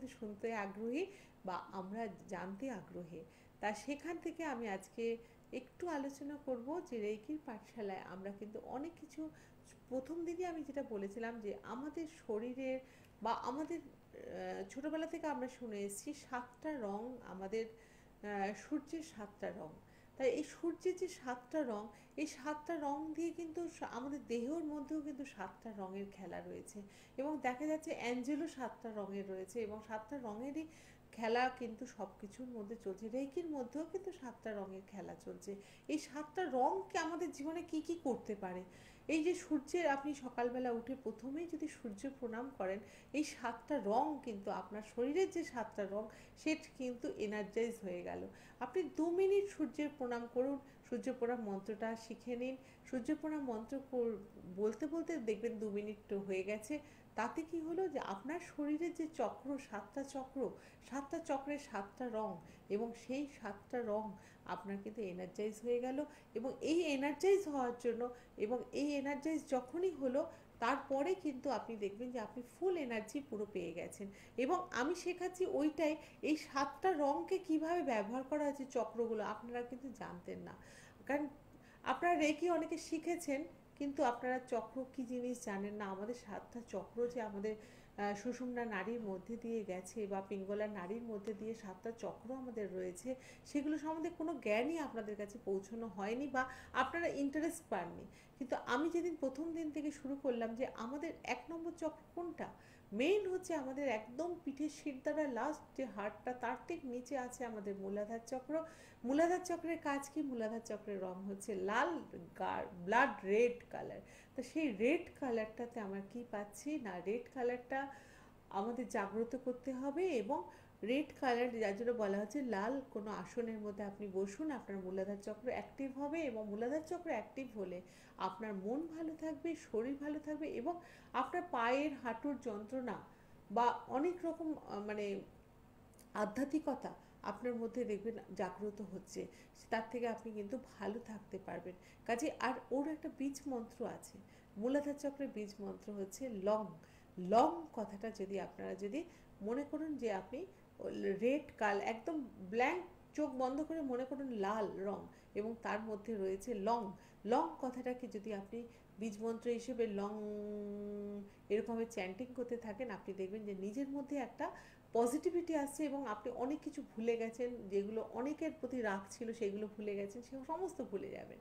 কিন্তু শুনতে আগ্রহী বা আমরা জানতে আগ্রহী। তা সেখান থেকে আমি আজকে একটু আলোচনা করব যে রেইকির পাঠশালায় আমরা কিন্তু অনেক কিছু, প্রথম দিকে আমি যেটা বলেছিলাম যে আমাদের শরীরের বা আমাদের ছোটবেলা থেকে আমরা শুনে এসেছি 7টা রং, আমাদের সূর্যের 7টা রং। তাই এই সূর্যের যে 7টা রং, এই 7টা রং দিয়ে কিন্তু আমাদের দেহের মধ্যেও কিন্তু 7টা রঙের খেলা রয়েছে। এবং দেখা যাচ্ছে অ্যাঞ্জেলও 7টা রঙের রয়েছে এবং 7টা রঙেরই খেলা কিন্তু সব কিছুর মধ্যে চলছে। রেইকির মধ্যেও কিন্তু 7টা রঙের খেলা চলছে। এই 7টা রঙকে আমাদের জীবনে কি কি করতে পারে, এই যে সূর্যের, আপনি সকালবেলা উঠে প্রথমেই যদি সূর্য প্রণাম করেন, এই 7টা রং কিন্তু আপনার শরীরের যে 7টা রং সেটা কিন্তু এনার্জাইজ হয়ে গেল। আপনি 2 মিনিট সূর্যের প্রণাম করুন, সূর্য প্রণাম মন্ত্রটা শিখে নিন। সূর্য প্রণাম মন্ত্র বলতে বলতে দেখবেন 2 মিনিট হয়ে গেছে। তাতে কি হলো যে আপনার শরীরের যে চক্র, 7টা চক্র, 7টা চক্রের 7টা রং, এবং সেই 7টা রং আপনার কিন্তু এনার্জাইজ হয়ে গেল। এবং এই এনার্জাইজ হওয়ার জন্য, এবং এই এনার্জাইজ যখনই হলো তারপরে কিন্তু আপনি দেখবেন যে আপনি ফুল এনার্জি পুরো পেয়ে গেছেন। এবং আমি শেখাচ্ছি ওইটাই, এই 7টা রঙকে কিভাবে ব্যবহার করা হয়েছে চক্রগুলো আপনারা কিন্তু জানতেন না। কারণ আপনারা রেকি অনেকে শিখেছেন কিন্তু আপনারা চক্র কি জিনিস জানেন না। আমাদের 7টা চক্র যে আমাদের সুষুম্না নাড়ির মধ্যে দিয়ে গেছে বা পিঙ্গলা নাড়ির মধ্যে দিয়ে 7টা চক্র আমাদের রয়েছে, সেগুলো সম্বন্ধে কোনো জ্ঞানই আপনাদের কাছে পৌঁছানো হয়নি বা আপনারা ইন্টারেস্ট পাননি। কিন্তু আমি যেদিন প্রথম দিন থেকে শুরু করলাম যে আমাদের 1 নম্বর চক্র কোনটা, মেইন হচ্ছে আমাদের একদম পিঠের শিরদাঁড়ার লাস্ট যে হাড়টা তার ঠিক নিচে আছে আমাদের মূলাধার চক্র। মূলাধার চক্রের কাজ কি? মূলাধার চক্রের রং হচ্ছে লাল, ব্লাড রেড কালার। তো সেই রেড কালারটাতে আমরা কি পাচ্ছি না, রেড কালারটা আমাদের জাগ্রত করতে হবে। এবং রেড কালার যার জন্য বলা হচ্ছে লাল কোনো আসনের মধ্যে আপনি বসুন, আপনার মূলাধার চক্র অ্যাক্টিভ হবে। এবং মূলাধার চক্র অ্যাক্টিভ হলে আপনার মন ভালো থাকবে, শরীর ভালো থাকবে, এবং আপনার পায়ের হাঁটুর যন্ত্রণা বা অনেক রকম মানে আধ্যাত্মিকতা আপনার মধ্যে দেখবেন জাগ্রত হচ্ছে, তার থেকে আপনি কিন্তু ভালো থাকতে পারবেন। কাজে আর ওর একটা বীজ মন্ত্র আছে, মূলাধার চক্রের বীজ মন্ত্র হচ্ছে লং। লং কথাটা যদি আপনারা যদি মনে করুন যে আপনি রেড কাল একদম ব্ল্যাঙ্ক চোখ বন্ধ করে মনে করুন লাল রং, এবং তার মধ্যে রয়েছে লং। লং কথাটাকে যদি আপনি বীজমন্ত্র হিসেবে লং এরকমভাবে চ্যান্টিং করতে থাকেন, আপনি দেখবেন যে নিজের মধ্যে একটা পজিটিভিটি আসছে এবং আপনি অনেক কিছু ভুলে গেছেন, যেগুলো অনেকের প্রতি রাগ ছিল সেগুলো ভুলে গেছেন, সে সমস্ত ভুলে যাবেন।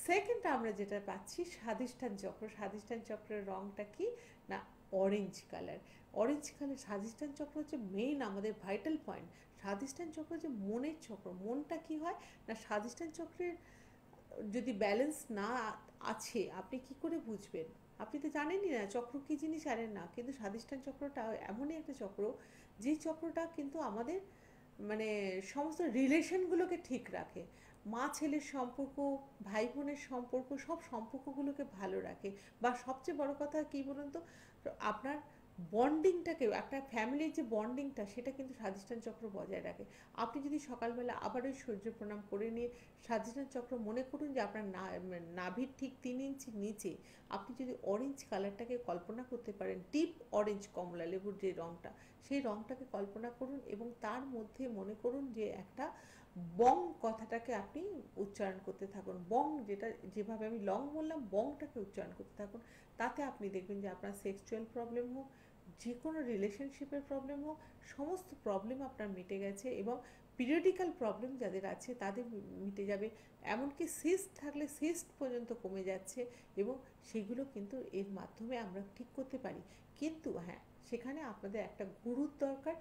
সেকেন্ড আমরা যেটা পাচ্ছি স্বাধিষ্ঠান চক্র। স্বাধিষ্ঠান চক্রের রংটা কি না, অরেঞ্জ কালার। অরেঞ্জ কালার স্বাধিষ্ঠান চক্র হচ্ছে মেইন আমাদের ভাইটাল পয়েন্ট। স্বাধিষ্ঠান চক্র হচ্ছে মনের চক্র। মনটা কি হয় না, স্বাধিষ্ঠান চক্রের যদি ব্যালেন্স না আছে আপনি কি করে বুঝবেন? আপনি তো জানেনই না চক্র কী জিনিস, জানেন না। কিন্তু স্বাধিষ্ঠান চক্রটা এমনই একটা চক্র, যে চক্রটা কিন্তু আমাদের মানে সমস্ত রিলেশনগুলোকে ঠিক রাখে। মা ছেলের সম্পর্ক, ভাই বোনের সম্পর্ক, সব সম্পর্কগুলোকে ভালো রাখে। বা সবচেয়ে বড় কথা কী বলুন তো, আপনার বন্ডিংটাকে, একটা ফ্যামিলির যে বন্ডিংটা সেটা কিন্তু স্বাধিষ্ঠান চক্র বজায় রাখে। আপনি যদি সকালবেলা আবার ওই সূর্য প্রণাম করে নিয়ে স্বাধিষ্ঠান চক্র মনে করুন যে আপনার নাভির ঠিক 3 ইঞ্চি নিচে আপনি যদি অরেঞ্জ কালারটাকে কল্পনা করতে পারেন, ডিপ অরেঞ্জ, কমলা লেবুর যে রঙটা, সেই রঙটাকে কল্পনা করুন এবং তার মধ্যে মনে করুন যে একটা বং কথাটাকে আপনি উচ্চারণ করতে থাকুন। বং যেটা, যেভাবে আমি লং বললাম, বংটাকে উচ্চারণ করতে থাকুন। তাতে আপনি দেখবেন যে আপনার সেক্সুয়াল প্রবলেম হোক, যে কোনো রিলেশনশিপের প্রবলেম হোক, সমস্ত প্রবলেম আপনার মিটে গেছে। এবং পিরিয়ডিক্যাল প্রবলেম যাদের আছে তাদের মিটে যাবে। এমনকি সিস্ট থাকলে সিস্ট পর্যন্ত কমে যাচ্ছে, এবং সেগুলো কিন্তু এর মাধ্যমে আমরা ঠিক করতে পারি। কিন্তু হ্যাঁ, সেখানে আপনাদের একটা গুরুর দরকার,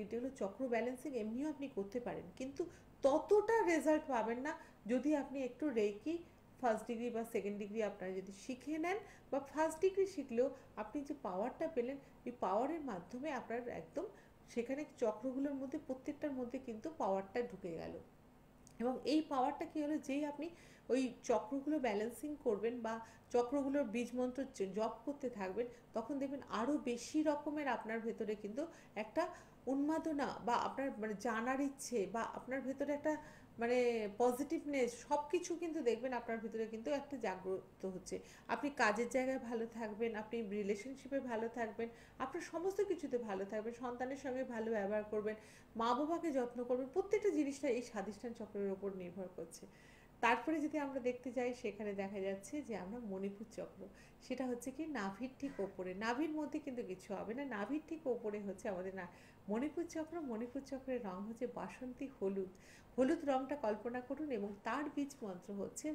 যেগুলো চক্র ব্যালেন্সিং এমনিও আপনি করতে পারেন, কিন্তু ততটা রেজাল্ট পাবেন না যদি আপনি একটু রেকি ফার্স্ট ডিগ্রি বা সেকেন্ড ডিগ্রি আপনারা যদি শিখে নেন, বা ফার্স্ট ডিগ্রি শিখলেও আপনি যে পাওয়ারটা পেলেন, এই পাওয়ারের মাধ্যমে আপনার একদম সেখানে চক্রগুলোর মধ্যে প্রত্যেকটার মধ্যে কিন্তু পাওয়ারটা ঢুকে গেল। এবং এই পাওয়ারটা কী হলো, যেই আপনি ওই চক্রগুলো ব্যালেন্সিং করবেন বা চক্রগুলোর বীজমন্ত্র জপ করতে থাকবেন, তখন দেখবেন আরও বেশি রকমের আপনার ভেতরে কিন্তু একটা উন্মাদনা বা আপনার মানে জানার ইচ্ছে বা আপনার ভেতরে একটা মানে পজিটিভনেস সব কিছু কিন্তু দেখবেন আপনার ভিতরে কিন্তু একটা জাগ্রত হচ্ছে। আপনি কাজের জায়গায় ভালো থাকবেন, আপনি রিলেশনশিপে ভালো থাকবেন, আপনার সমস্ত কিছুতে ভালো থাকবেন, সন্তানের সঙ্গে ভালো ব্যবহার করবেন, মা বাবাকে যত্ন করবেন, প্রত্যেকটা জিনিসটা এই স্বাধিষ্ঠান চক্রের উপর নির্ভর করছে। তারপরে যদি আমরা দেখতে যাই সেখানে দেখা যাচ্ছে যে আমরা মণিপুর চক্র, সেটা হচ্ছে কি নাভির ঠিক ওপরে, নাভির মধ্যে কিন্তু কিছু হবে না, নাভির ঠিক ওপরে হচ্ছে আমাদের না মণিপুর চক্র। মণিপুর চক্রের রং হচ্ছে বাসন্তী হলুদ, হলুদ রংটা কল্পনা করুন এবং তার বীজ মন্ত্র হচ্ছে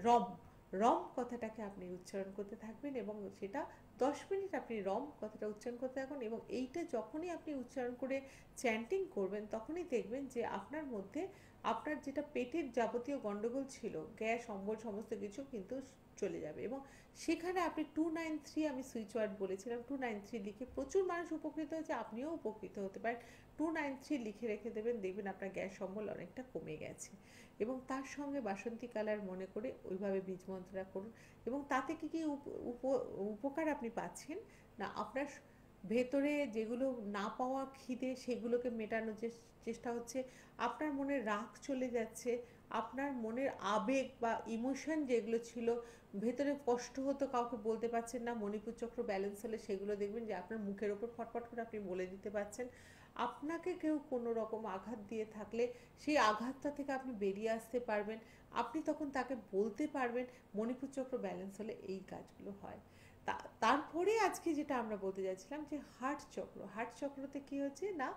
রম। রম কথাটাকে আপনি উচ্চারণ করতে থাকবেন এবং সেটা 10 মিনিট আপনি রম কথাটা উচ্চারণ করতে থাকুন এবং এইটা যখনই আপনি উচ্চারণ করে চ্যান্টিং করবেন তখনই দেখবেন যে আপনার মধ্যে আপনার যেটা পেটের যাবতীয় গন্ডগোল ছিল, গ্যাস অম্বল সমস্ত কিছু কিন্তু চলে যাবে। এবং সেখানে আপনি 293 আমি সুইচ ওয়ার্ড বলেছিলাম, 293 লিখে প্রচুর মানুষ উপকৃত হয়েছে, আপনিও উপকৃত হতে পারেন। 293 লিখে রেখে দেবেন, দেখবেন আপনার গ্যাস অম্বল অনেকটা কমে গেছে। এবং তার সঙ্গে বাসন্তী কালার মনে করে ওইভাবে বীজ মন্ত্রটা করুন। এবং তাতে কি কি উপকার আপনি পাচ্ছেন না, আপনার ভেতরে যেগুলো না পাওয়া খিদে সেগুলোকে মেটানোর চেষ্টা হচ্ছে, আপনার মনে রাগ চলে যাচ্ছে, আপনার মনের আবেগ বা ইমোশন যেগুলো ছিল, ভেতরে কষ্ট হতো কাউকে বলতে পারছেন না, মণিপুর চক্র ব্যালেন্স হলে সেগুলো দেখবেন যে আপনার মুখের ওপর ফটফট করে আপনি বলে দিতে পারছেন। আপনাকে কেউ কোনো রকম আঘাত দিয়ে থাকলে সেই আঘাতটা থেকে আপনি বেরিয়ে আসতে পারবেন, আপনি তখন তাকে বলতে পারবেন। মণিপুর চক্র ব্যালেন্স হলে এই কাজগুলো হয়। তারপরে আজকে যেটা আমরা বলতে যাচ্ছিলাম যে হার্ট চক্র, হার্ট চক্রতে কি হচ্ছে না,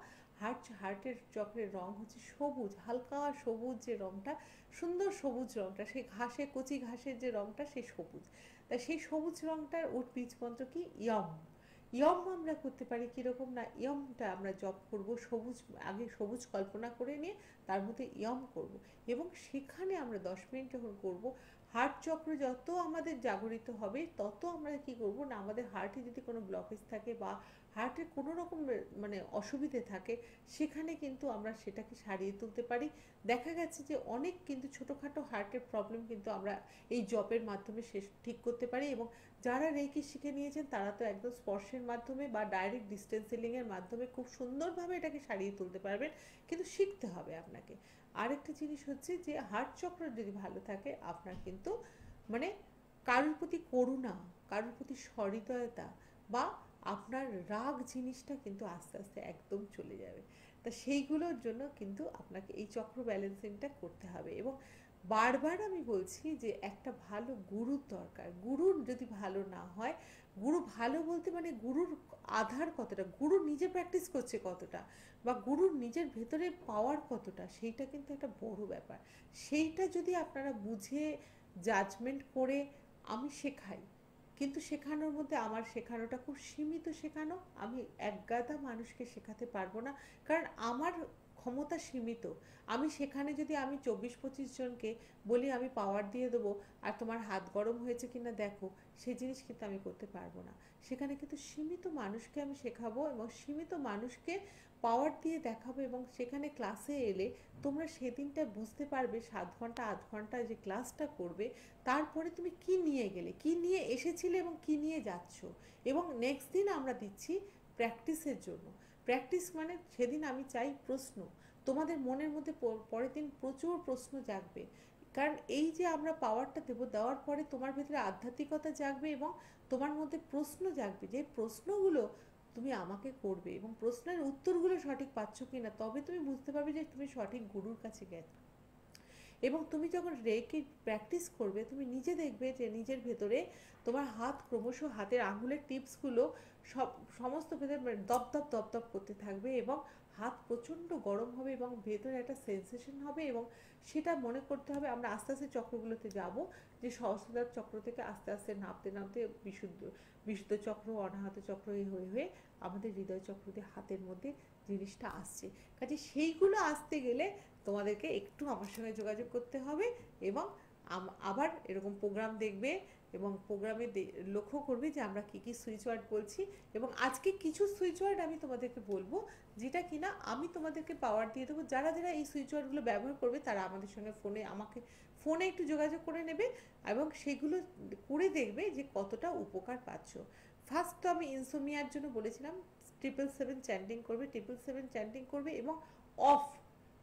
হার্টের চক্রের রং হচ্ছে সবুজ, হালকা সবুজ, যে রংটা সুন্দর সবুজ রংটা, সেই ঘাসে কচি ঘাসের যে রংটা সেই সবুজ। তা সেই সবুজ রংটার ওর বীজ মন্ত্র কি ইয়ম। ইয়ম আমরা করতে পারি কীরকম না, ইয়মটা আমরা জপ করব, সবুজ আগে সবুজ কল্পনা করে নিয়ে তার মধ্যে ইয়ম করব এবং সেখানে আমরা 10 মিনিট যখন করব, হার্ট চক্র যত আমাদের জাগরিত হবে তত আমরা কি করব না, আমাদের হার্টে যদি কোনো ব্লকেজ থাকে বা হার্টের কোনো রকম মানে অসুবিধে থাকে সেখানে কিন্তু আমরা সেটাকে সারিয়ে তুলতে পারি। দেখা গেছে যে অনেক কিন্তু ছোটোখাটো হার্টের প্রবলেম কিন্তু আমরা এই জপের মাধ্যমে শেষ ঠিক করতে পারি। এবং যারা রেকি শিখে নিয়েছেন তারা তো একদম স্পর্শের মাধ্যমে বা ডাইরেক্ট ডিস্টেন্স হিলিংয়ের মাধ্যমে খুব সুন্দরভাবে এটাকে সারিয়ে তুলতে পারবেন, কিন্তু শিখতে হবে আপনাকে। আরেকটা জিনিস হচ্ছে যে হার্ট চক্র যদি ভালো থাকে আপনার কিন্তু মানে কারোর প্রতি করুণা, কারোর প্রতি সহৃদয়তা বা আপনার রাগ জিনিসটা কিন্তু আস্তে আস্তে একদম চলে যাবে। তা সেইগুলোর জন্য কিন্তু আপনাকে এই চক্র ব্যালেন্সিংটা করতে হবে। এবং বারবার আমি বলছি যে একটা ভালো গুরুর দরকার, গুরুর যদি ভালো না হয়, গুরু ভালো বলতে মানে গুরুর আধার কতটা, গুরু নিজে প্র্যাকটিস করছে কতটা বা গুরুর নিজের ভেতরে পাওয়ার কতটা, সেইটা কিন্তু একটা বড় ব্যাপার। সেইটা যদি আপনারা বুঝে জাজমেন্ট করে আমি শেখাই, কিন্তু শেখানোর মধ্যে আমার শেখানোটা খুব সীমিত শেখানো, আমি একগাদা মানুষকে শেখাতে পারবো না, কারণ আমার ক্ষমতা সীমিত। আমি সেখানে যদি আমি 24-25 জনকে বলি আমি পাওয়ার দিয়ে দেবো আর তোমার হাত গরম হয়েছে কিনা দেখো, সেই জিনিস কিন্তু আমি করতে পারবো না। সেখানে কিন্তু সীমিত মানুষকে আমি শেখাবো এবং সীমিত মানুষকে পাওয়ার দিয়ে দেখাবো। এবং সেখানে ক্লাসে এলে তোমরা সেদিনটা বুঝতে পারবে 7 ঘন্টা 8 ঘন্টা যে ক্লাসটা করবে তারপরে তুমি কি নিয়ে গেলে, কি নিয়ে এসেছিলে এবং কি নিয়ে যাচ্ছ। এবং নেক্সট দিন আমরা দিচ্ছি প্র্যাকটিসের জন্য। প্র্যাকটিস মানে সেদিন আমি চাই প্রশ্ন, তোমাদের মনের মধ্যে পরের দিন প্রচুর প্রশ্ন জাগবে, কারণ এই যে আমরা পাওয়ারটা দেবো, দেওয়ার পরে তোমার ভেতরে আধ্যাত্মিকতা জাগবে এবং তোমার মধ্যে প্রশ্ন জাগবে, যে প্রশ্নগুলো তুমি আমাকে করবে এবং প্রশ্নের উত্তরগুলো সঠিক পাচ্ছ কিনা, তবে তুমি বুঝতে পারবে যে তুমি সঠিক গুরুর কাছে গেছো। এবং তুমি যখন রেকি প্র্যাকটিস করবে তুমি নিজে দেখবে যে নিজের ভেতরে তোমার হাত ক্রমশ, হাতের আঙুলের টিপসগুলো সমস্ত ভেতরে দপ দপ দপ দপ করতে থাকবে এবং হাত প্রচণ্ড গরম হবে এবং ভেতরে একটা সেন্সেশন হবে। এবং সেটা মনে করতে হবে, আমরা আস্তে আস্তে চক্রগুলোতে যাব, যে সহস্রদার চক্র থেকে আস্তে আস্তে নামতে নামতে বিশুদ্ধ বিশুদ্ধ চক্র, অনাহত চক্র হয়ে হয়ে আমাদের হৃদয় চক্র দিয়ে হাতের মধ্যে জিনিসটা আসছে। কাজে সেইগুলো আসতে গেলে তোমাদেরকে একটু আমার সঙ্গে যোগাযোগ করতে হবে এবং আবার এরকম প্রোগ্রাম দেখবে এবং প্রোগ্রামে লক্ষ্য করবে যে আমরা কী কী সুইচ ওয়ার্ড বলছি। এবং আজকে কিছু সুইচ ওয়ার্ড আমি তোমাদেরকে বলবো যেটা কিনা আমি তোমাদেরকে পাওয়ার দিয়ে দেবো, যারা যারা এই সুইচ ওয়ার্ডগুলো ব্যবহার করবে তারা আমাদের সঙ্গে আমাকে ফোনে একটু যোগাযোগ করে নেবে এবং সেগুলো করে দেখবে যে কতটা উপকার পাচ্ছ। ফার্স্ট তো আমি ইনসোমিয়ার জন্য বলেছিলাম 777 চ্যান্টিং করবে, 777 চ্যান্টিং করবে এবং অফ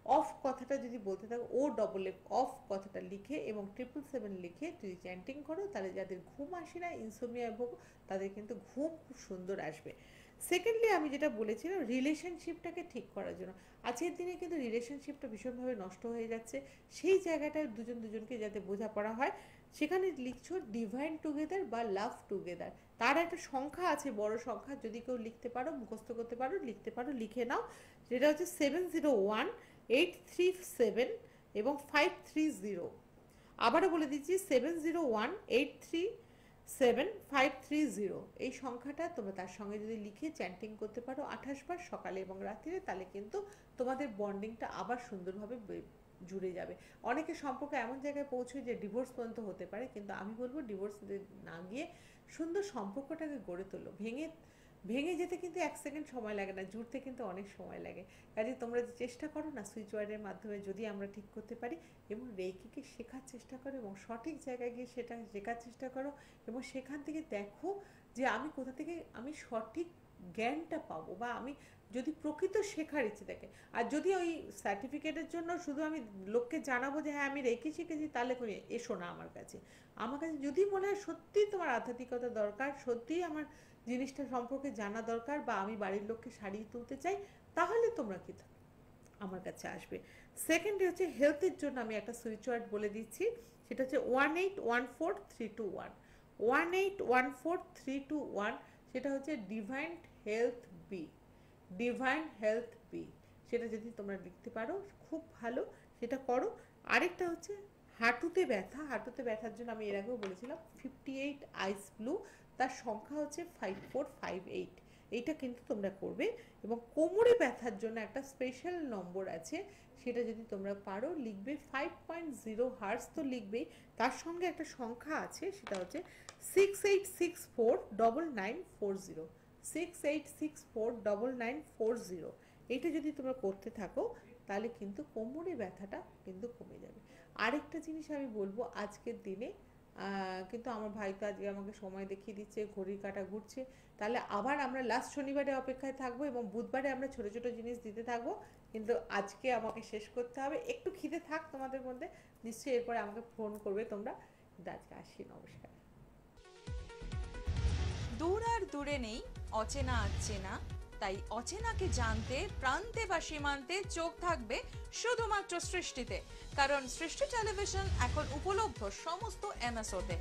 অফ কথাটা যদি বলতে থাকো, ও ডবল এফ অফ কথাটা লিখে এবং 777 লিখে যদি চ্যান্টিং করো, তাহলে যাদের ঘুম আসে না, ইনসোমনিয়ায় ভোগো, তাদের কিন্তু ঘুম খুব সুন্দর আসবে। সেকেন্ডলি আমি যেটা বলেছিলাম রিলেশনশিপটাকে ঠিক করার জন্য, আজকের দিনে কিন্তু রিলেশনশিপটা ভীষণভাবে নষ্ট হয়ে যাচ্ছে, সেই জায়গাটায় দুজন দুজনকে যাতে বোঝাপড়া হয়, সেখানে লিখছো ডিভাইন টুগেদার বা লাভ টুগেদার। তার একটা সংখ্যা আছে, বড় সংখ্যা, যদি কেউ লিখতে পারো, মুখস্থ করতে পারো, লিখতে পারো, লিখে নাও। যেটা হচ্ছে 701-837 এবং 530। আবারও বলে দিচ্ছি 701-837-530। এই সংখ্যাটা তোমরা তার সঙ্গে যদি লিখে চ্যান্টিং করতে পারো 28 বার সকালে এবং রাত্রিরে, তাহলে কিন্তু তোমাদের বন্ডিংটা আবার সুন্দরভাবে জুড়ে যাবে। অনেকের সম্পর্ক এমন জায়গায় পৌঁছয় যে ডিভোর্স পর্যন্ত হতে পারে, কিন্তু আমি বলবো ডিভোর্স না গিয়ে সুন্দর সম্পর্কটাকে গড়ে তোলো। ভেঙে ভেঙে যেতে কিন্তু 1 সেকেন্ড সময় লাগে না, জুড়তে কিন্তু অনেক সময় লাগে। কাজে তোমরা যে চেষ্টা করো না, সুইচ ওয়ার্ডের মাধ্যমে যদি আমরা ঠিক করতে পারি, এবং রেইকিকে শেখার চেষ্টা করো এবং সঠিক জায়গায় গিয়ে সেটা শেখার চেষ্টা করো, এবং সেখান থেকে দেখো যে আমি কোথা থেকে আমি সঠিক জ্ঞানটা পাবো, বা আমি যদি প্রকৃত শেখার ইচ্ছে থাকে। আর যদি ওই সার্টিফিকেটের জন্য শুধু আমি লোককে জানাবো যে হ্যাঁ আমি রেকি শিখেছি, তাহলে তুমি এসো না আমার কাছে। আমার কাছে যদি মনে হয় সত্যিই তোমার আধ্যাত্মিকতা দরকার, সত্যিই আমার জিনিসটা সম্পর্কে জানা দরকার, বা আমি বাড়ির লোককে সারিয়ে তুলতে চাই, তাহলে তোমরা কি আমার কাছে আসবে। সেকেন্ডে হচ্ছে হেলথের জন্য আমি একটা সুইচ ওয়ার্ড বলে দিচ্ছি, সেটা হচ্ছে 1814-321। 1814-321, সেটা হচ্ছে divine health B. Divine health B, সেটা যদি তোমরা লিখতে পারো খুব ভালো, সেটা করো। আরেকটা হচ্ছে হাঁটুতে ব্যথা, হাঁটুতে ব্যথার জন্য আমি এর আগেও বলেছিলাম 58 আইস ব্লু, তার সংখ্যা হচ্ছে 5458। এইটা কিন্তু তোমরা করবে। এবং কোমরে ব্যথার জন্য একটা স্পেশাল নম্বর আছে, সেটা যদি তোমরা পারো লিখবে 5.0 হার্স তো লিখবেই, তার সঙ্গে একটা সংখ্যা আছে, সেটা হচ্ছে 68649940। 68649940। এইটা যদি তোমরা করতে থাকো, তাহলে কিন্তু কোমরে ব্যথাটা কিন্তু কমে যাবে। আরেকটা জিনিস আমি বলবো আজকের দিনে, কিন্তু আমার ভাই তো আজকে আমাকে সময় দেখিয়ে দিচ্ছে, ঘড়ির কাঁটা ঘুরছে, তাহলে আবার আমরা লাস্ট শনিবারে অপেক্ষায় থাকবো এবং বুধবারে আমরা ছোট ছোট জিনিস দিতে থাকবো। কিন্তু আজকে আমাকে শেষ করতে হবে, একটু খিদে থাক তোমাদের মধ্যে, নিশ্চয়ই এরপরে আমাকে ফোন করবে তোমরা। কিন্তু আজকে আসি, নমস্কার। দূর আর দূরে নেই অচেনা আচেনা, তাই অচেনাকে জানতে প্রান্তে বা সীমান্তে চোখ থাকবে শুধুমাত্র সৃষ্টিতে। কারণ সৃষ্টি টেলিভিশন এখন উপলব্ধ সমস্ত এমএসওতে।